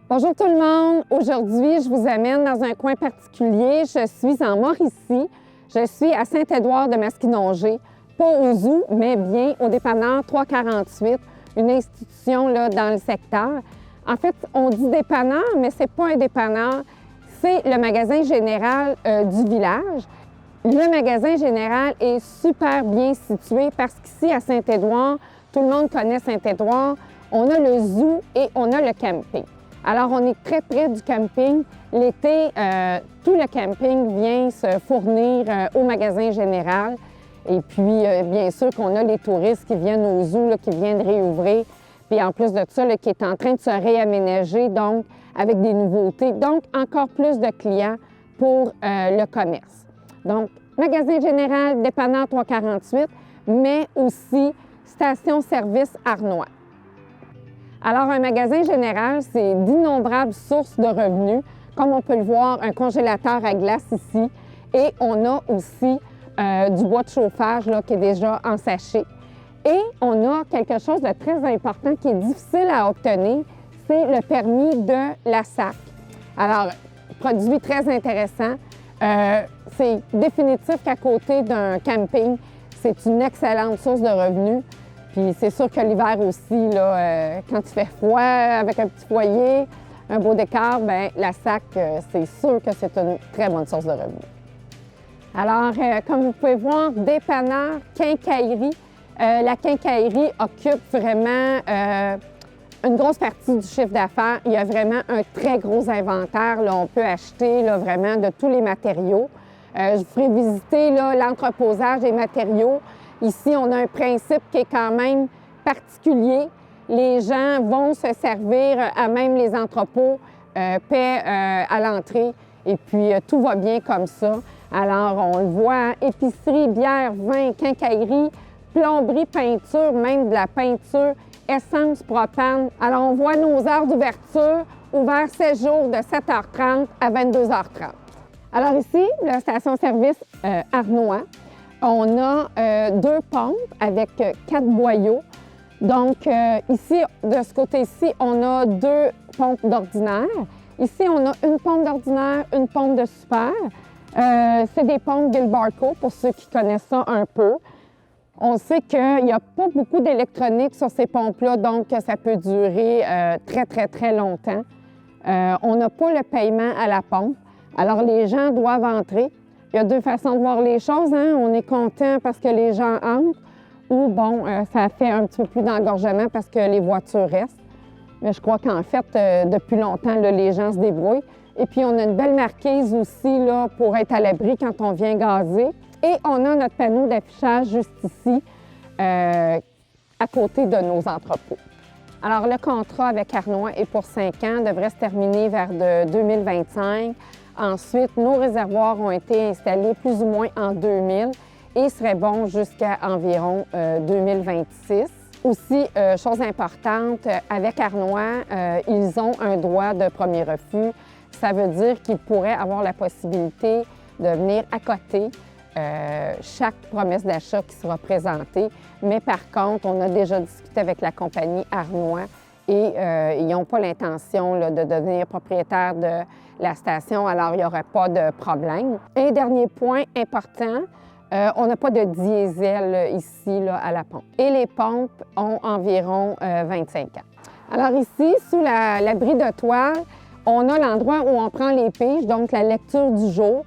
Bonjour tout le monde! Aujourd'hui, je vous amène dans un coin particulier. Je suis en Mauricie. Je suis à Saint-Édouard de Masquinongé, pas au zoo, mais bien au dépanneur 348, une institution là, dans le secteur. En fait, on dit dépanneur, mais c'est pas un dépanneur, c'est le magasin général du village. Le magasin général est super bien situé parce qu'ici à Saint-Édouard, tout le monde connaît Saint-Édouard, on a le zoo et on a le camping. Alors, on est très près du camping. L'été, tout le camping vient se fournir au magasin général. Et puis, bien sûr qu'on a les touristes qui viennent au zoo, là, qui viennent réouvrir. Puis en plus de ça, là, qui est en train de se réaménager, donc avec des nouveautés. Donc, encore plus de clients pour le commerce. Donc, magasin général, dépanneur 348, mais aussi station-service Arnois. Alors, un magasin général, c'est d'innombrables sources de revenus. Comme on peut le voir, un congélateur à glace ici. Et on a aussi du bois de chauffage là, qui est déjà en sachet. Et on a quelque chose de très important qui est difficile à obtenir, c'est le permis de la SAC. Alors, produit très intéressant. C'est définitif qu'à côté d'un camping, c'est une excellente source de revenus. Puis c'est sûr que l'hiver aussi, là, quand il fait froid, avec un petit foyer, un beau décor, bien, la SAC, c'est sûr que c'est une très bonne source de revenus. Alors, comme vous pouvez voir, dépanneur, quincaillerie. La quincaillerie occupe vraiment une grosse partie du chiffre d'affaires. Il y a vraiment un très gros inventaire. Là, on peut acheter là, vraiment de tous les matériaux. Je vous ferai visiter l'entreposage des matériaux. Ici, on a un principe qui est quand même particulier. Les gens vont se servir à même les entrepôts, paient à l'entrée et puis tout va bien comme ça. Alors, on le voit, épicerie, bière, vin, quincaillerie, plomberie, peinture, même de la peinture, essence, propane. Alors, on voit nos heures d'ouverture, ouvert 7 jours de 7h30 à 22h30. Alors ici, la station-service Arnois. On a 2 pompes avec 4 boyaux. Donc, ici, de ce côté-ci, on a 2 pompes d'ordinaire. Ici, on a une pompe d'ordinaire, une pompe de super. C'est des pompes Gilbarco, pour ceux qui connaissent ça un peu. On sait qu'il n'y a pas beaucoup d'électronique sur ces pompes-là, donc ça peut durer très longtemps. On n'a pas le paiement à la pompe. Alors, les gens doivent entrer. Il y a 2 façons de voir les choses. Hein? On est content parce que les gens entrent ou, bon, ça fait un petit peu plus d'engorgement parce que les voitures restent. Mais je crois qu'en fait, depuis longtemps, là, les gens se débrouillent. Et puis, on a une belle marquise aussi là, pour être à l'abri quand on vient gazer. Et on a notre panneau d'affichage juste ici, à côté de nos entrepôts. Alors, le contrat avec Arnois est pour 5 ans, devrait se terminer vers 2025. Ensuite, nos réservoirs ont été installés plus ou moins en 2000 et seraient bons jusqu'à environ 2026. Aussi, chose importante, avec Arnois, ils ont un droit de premier refus. Ça veut dire qu'ils pourraient avoir la possibilité de venir accoter chaque promesse d'achat qui sera présentée. Mais par contre, on a déjà discuté avec la compagnie Arnois et ils n'ont pas l'intention de devenir propriétaire de la station, alors il n'y aura pas de problème. Un dernier point important, on n'a pas de diesel ici là, à la pompe. Et les pompes ont environ 25 ans. Alors ici, sous l'abri de toile, on a l'endroit où on prend les piges, donc la lecture du jour.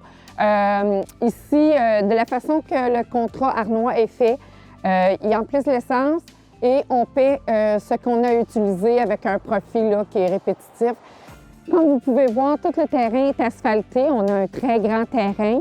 Ici, de la façon que le contrat Arnois est fait, ils emplissent l'essence et on paie ce qu'on a utilisé avec un profil là, qui est répétitif. Comme vous pouvez voir, tout le terrain est asphalté. On a un très grand terrain.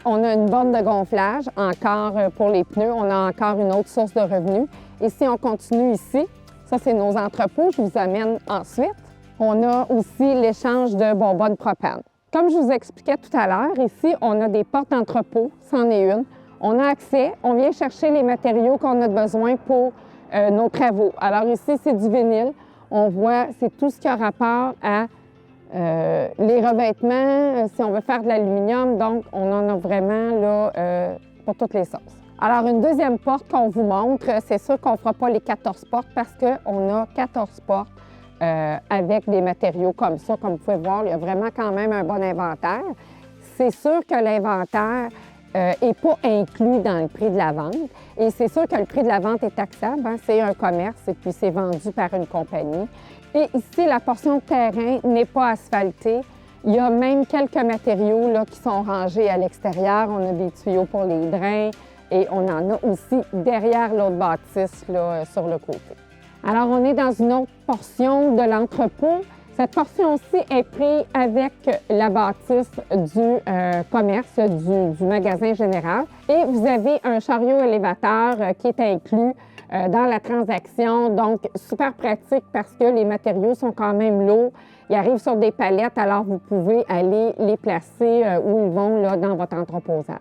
On a une borne de gonflage, encore pour les pneus. On a encore une autre source de revenus. Et si on continue ici, ça, c'est nos entrepôts. Je vous amène ensuite. On a aussi l'échange de bonbonnes propane. Comme je vous expliquais tout à l'heure, ici, on a des portes d'entrepôt, c'en est une. On a accès, on vient chercher les matériaux qu'on a besoin pour nos travaux. Alors ici, c'est du vinyle. On voit, c'est tout ce qui a rapport à les revêtements, si on veut faire de l'aluminium. Donc, on en a vraiment là pour toutes les sauces. Alors, une deuxième porte qu'on vous montre, c'est sûr qu'on ne fera pas les 14 portes parce qu'on a 14 portes avec des matériaux comme ça. Comme vous pouvez voir, il y a vraiment quand même un bon inventaire. C'est sûr que l'inventaire n'est pas inclus dans le prix de la vente. Et c'est sûr que le prix de la vente est taxable. Hein? C'est un commerce et puis c'est vendu par une compagnie. Et ici, la portion de terrain n'est pas asphaltée. Il y a même quelques matériaux là, qui sont rangés à l'extérieur. On a des tuyaux pour les drains et on en a aussi derrière l'autre bâtisse là, sur le côté. Alors, on est dans une autre portion de l'entrepôt. Cette portion-ci est prise avec la bâtisse du commerce, du magasin général. Et vous avez un chariot élévateur qui est inclus dans la transaction. Donc, super pratique parce que les matériaux sont quand même lourds. Ils arrivent sur des palettes, alors vous pouvez aller les placer où ils vont là, dans votre entreposage.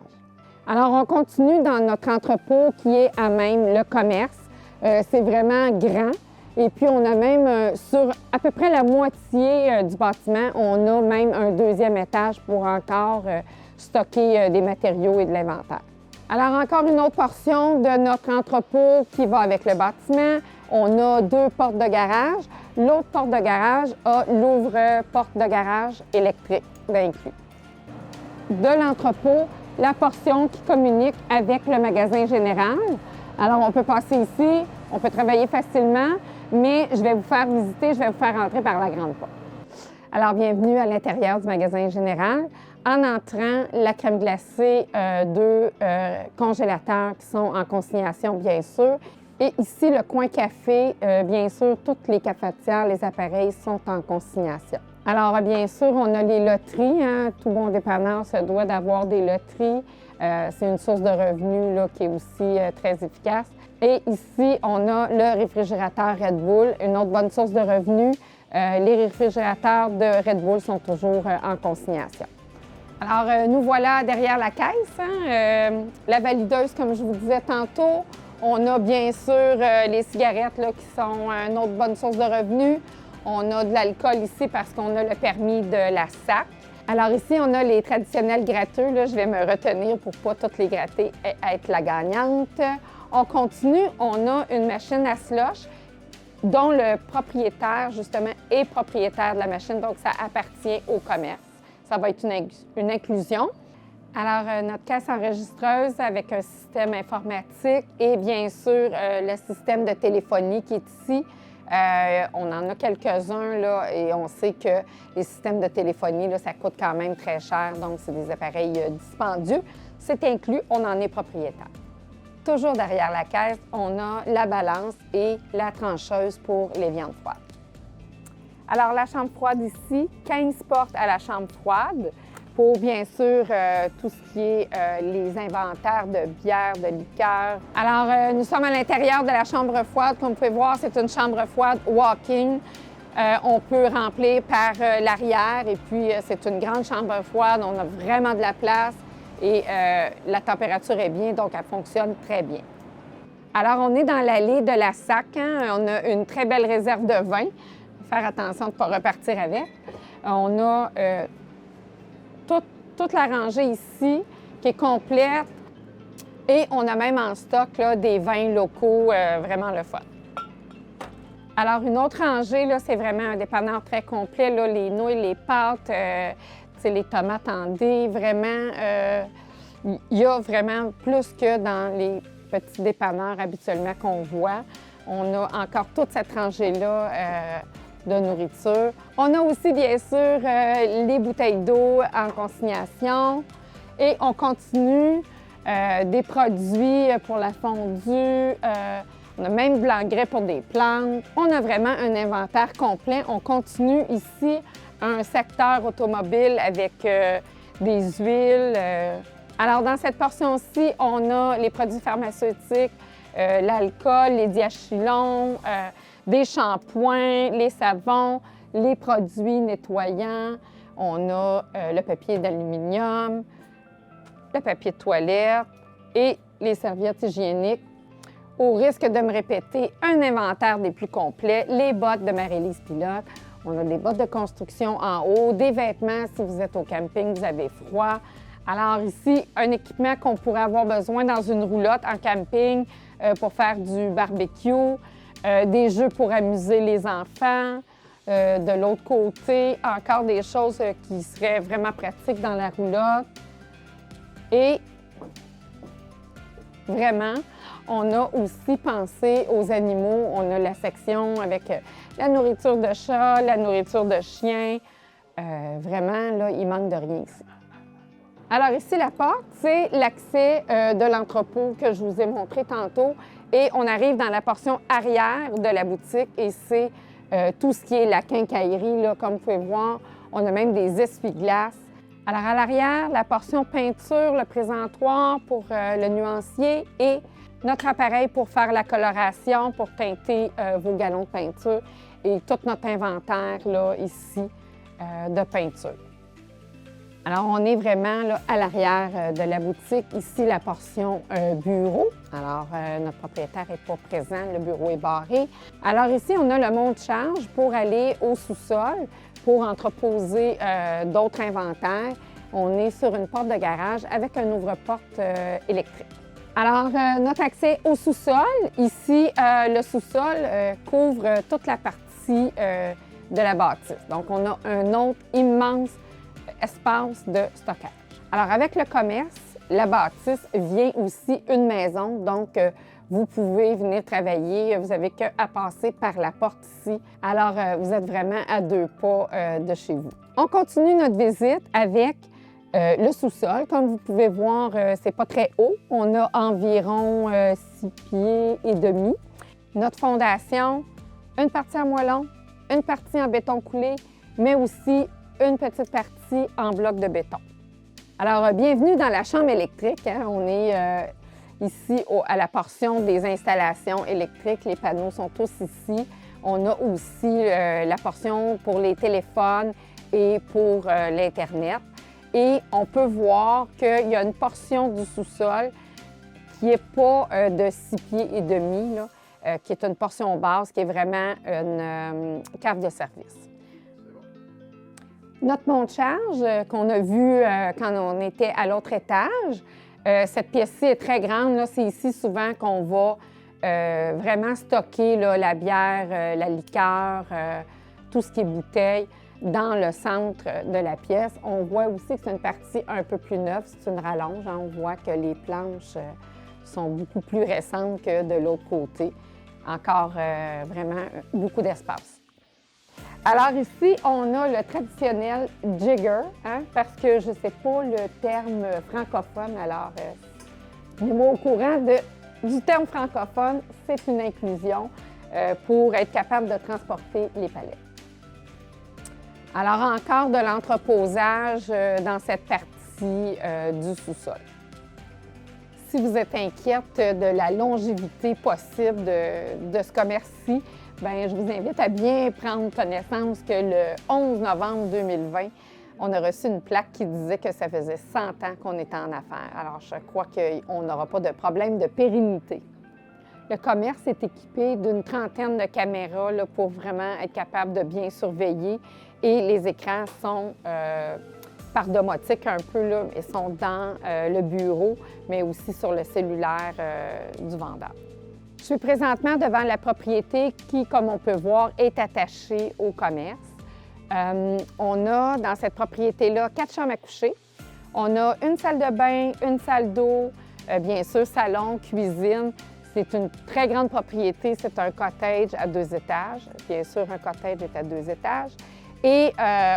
Alors, on continue dans notre entrepôt qui est à même le commerce. C'est vraiment grand. Et puis, on a même sur à peu près la moitié du bâtiment, on a même un deuxième étage pour encore stocker des matériaux et de l'inventaire. Alors, encore une autre portion de notre entrepôt qui va avec le bâtiment. On a 2 portes de garage. L'autre porte de garage a l'ouvre-porte de garage électrique d'inclus. De l'entrepôt, la portion qui communique avec le magasin général. Alors, on peut passer ici, on peut travailler facilement, mais je vais vous faire visiter, je vais vous faire entrer par la grande porte. Alors, bienvenue à l'intérieur du magasin général. En entrant, la crème glacée, 2 congélateurs qui sont en consignation, bien sûr. Et ici, le coin café, bien sûr, toutes les cafetières, les appareils sont en consignation. Alors, bien sûr, on a les loteries. Hein? Tout bon dépanneur se doit d'avoir des loteries. C'est une source de revenus là, qui est aussi très efficace. Et ici, on a le réfrigérateur Red Bull, une autre bonne source de revenus. Les réfrigérateurs de Red Bull sont toujours en consignation. Alors, nous voilà derrière la caisse. Hein? La valideuse, comme je vous disais tantôt. On a bien sûr les cigarettes là, qui sont une autre bonne source de revenus. On a de l'alcool ici parce qu'on a le permis de la SAC. Alors ici, on a les traditionnels gratteux. Là, je vais me retenir pour ne pas toutes les gratter et être la gagnante. On continue. On a une machine à slush dont le propriétaire, justement, est propriétaire de la machine. Donc, ça appartient au commerce. Ça va être une inclusion. Alors, notre caisse enregistreuse avec un système informatique et bien sûr le système de téléphonie qui est ici. On en a quelques-uns là, et on sait que les systèmes de téléphonie, là, ça coûte quand même très cher, donc c'est des appareils dispendieux. C'est inclus, on en est propriétaire. Toujours derrière la caisse, on a la balance et la trancheuse pour les viandes froides. Alors, la chambre froide ici, 15 portes à la chambre froide. Pour, bien sûr, tout ce qui est les inventaires de bière, de liqueurs. Alors, nous sommes à l'intérieur de la chambre froide. Comme vous pouvez voir, c'est une chambre froide walk-in. On peut remplir par l'arrière et puis c'est une grande chambre froide. On a vraiment de la place et la température est bien, donc elle fonctionne très bien. Alors, on est dans l'allée de la SAC. Hein? On a une très belle réserve de vin. Faire attention de ne pas repartir avec. On a toute la rangée ici qui est complète et on a même en stock là, des vins locaux, vraiment le fun. Alors, une autre rangée, là, c'est vraiment un dépanneur très complet. Là, les nouilles, les pâtes, les tomates en dés, vraiment, il y a vraiment plus que dans les petits dépanneurs habituellement qu'on voit. On a encore toute cette rangée-là de nourriture. On a aussi, bien sûr, les bouteilles d'eau en consignation et on continue des produits pour la fondue. On a même de l'engrais pour des plantes. On a vraiment un inventaire complet. On continue ici un secteur automobile avec des huiles. Alors, dans cette portion-ci, on a les produits pharmaceutiques, l'alcool, les diachylons, des shampoings, les savons, les produits nettoyants. On a le papier d'aluminium, le papier de toilette et les serviettes hygiéniques. Au risque de me répéter, un inventaire des plus complets, les bottes de Marie-Lise Pilote. On a des bottes de construction en haut, des vêtements si vous êtes au camping, vous avez froid. Alors ici, un équipement qu'on pourrait avoir besoin dans une roulotte en camping pour faire du barbecue. Des jeux pour amuser les enfants, De l'autre côté, encore des choses qui seraient vraiment pratiques dans la roulotte. Et vraiment, on a aussi pensé aux animaux. On a la section avec la nourriture de chat, la nourriture de chien. Vraiment, là, il manque de rien ici. Alors ici, la porte, c'est l'accès de l'entrepôt que je vous ai montré tantôt. Et on arrive dans la portion arrière de la boutique et c'est tout ce qui est la quincaillerie. Là, comme vous pouvez voir, on a même des essuie-glaces. Alors à l'arrière, la portion peinture, le présentoir pour le nuancier et notre appareil pour faire la coloration, pour teinter vos galons de peinture et tout notre inventaire là, ici de peinture. Alors, on est vraiment là, à l'arrière de la boutique. Ici, la portion bureau. Alors, notre propriétaire n'est pas présent, le bureau est barré. Alors ici, on a le monte-charge pour aller au sous-sol, pour entreposer d'autres inventaires. On est sur une porte de garage avec un ouvre-porte électrique. Alors, notre accès au sous-sol. Ici, le sous-sol couvre toute la partie de la bâtisse. Donc, on a un autre immense espace de stockage. Alors, avec le commerce, la bâtisse vient aussi une maison, donc vous pouvez venir travailler, vous n'avez qu'à passer par la porte ici. Alors, vous êtes vraiment à 2 pas de chez vous. On continue notre visite avec le sous-sol. Comme vous pouvez voir, c'est pas très haut. On a environ 6 pieds et demi. Notre fondation, une partie en moellon, une partie en béton coulé, mais aussi une petite partie en bloc de béton. Alors, bienvenue dans la chambre électrique. Hein? On est ici à la portion des installations électriques. Les panneaux sont tous ici. On a aussi la portion pour les téléphones et pour l'Internet. Et on peut voir qu'il y a une portion du sous-sol qui n'est pas de 6 pieds et demi, là, qui est une portion basse, qui est vraiment une cave de service. Notre monte-charge qu'on a vu quand on était à l'autre étage, cette pièce-ci est très grande. C'est ici souvent qu'on va vraiment stocker là, la bière, la liqueur, tout ce qui est bouteille dans le centre de la pièce. On voit aussi que c'est une partie un peu plus neuve, c'est une rallonge. Hein. On voit que les planches sont beaucoup plus récentes que de l'autre côté. Encore vraiment beaucoup d'espace. Alors ici, on a le traditionnel jigger, hein, parce que je ne sais pas le terme francophone. Alors, tenez-moi au courant du terme francophone, c'est une inclusion pour être capable de transporter les palettes. Alors, encore de l'entreposage dans cette partie du sous-sol. Si vous êtes inquiète de la longévité possible de ce commerce-ci, bien, je vous invite à bien prendre connaissance que le 11 novembre 2020, on a reçu une plaque qui disait que ça faisait 100 ans qu'on était en affaires. Alors, je crois qu'on n'aura pas de problème de pérennité. Le commerce est équipé d'une trentaine de caméras là, pour vraiment être capable de bien surveiller. Et les écrans sont par domotique un peu, là, ils sont dans le bureau, mais aussi sur le cellulaire du vendeur. Je suis présentement devant la propriété qui, comme on peut voir, est attachée au commerce. On a dans cette propriété-là 4 chambres à coucher. On a une salle de bain, une salle d'eau, bien sûr, salon, cuisine. C'est une très grande propriété. C'est un cottage à 2 étages. Bien sûr, un cottage est à 2 étages. Et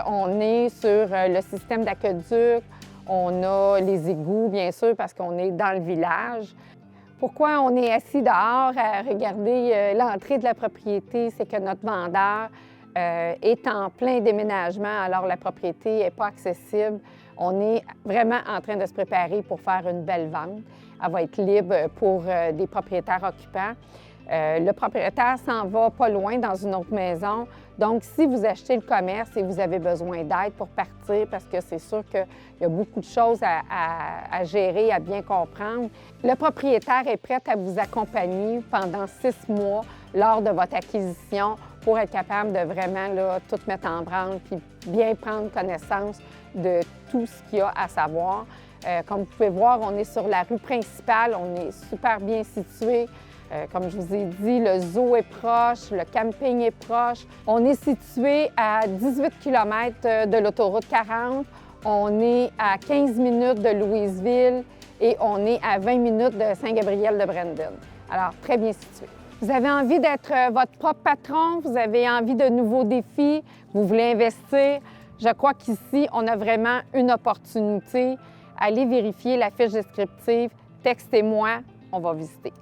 on est sur le système d'aqueduc. On a les égouts, bien sûr, parce qu'on est dans le village. Pourquoi on est assis dehors à regarder l'entrée de la propriété? C'est que notre vendeur est en plein déménagement, alors la propriété n'est pas accessible. On est vraiment en train de se préparer pour faire une belle vente. Elle va être libre pour des propriétaires occupants. Le propriétaire s'en va pas loin dans une autre maison. Donc, si vous achetez le commerce et vous avez besoin d'aide pour partir, parce que c'est sûr qu'il y a beaucoup de choses à gérer, à bien comprendre, le propriétaire est prêt à vous accompagner pendant 6 mois lors de votre acquisition pour être capable de vraiment là, tout mettre en branle puis bien prendre connaissance de tout ce qu'il y a à savoir. Comme vous pouvez voir, on est sur la rue principale, on est super bien situé. Comme je vous ai dit, le zoo est proche, le camping est proche. On est situé à 18 km de l'autoroute 40. On est à 15 minutes de Louisville et on est à 20 minutes de Saint-Gabriel-de-Brandon. Alors, très bien situé. Vous avez envie d'être votre propre patron, vous avez envie de nouveaux défis, vous voulez investir. Je crois qu'ici, on a vraiment une opportunité. Allez vérifier la fiche descriptive, textez-moi, on va visiter.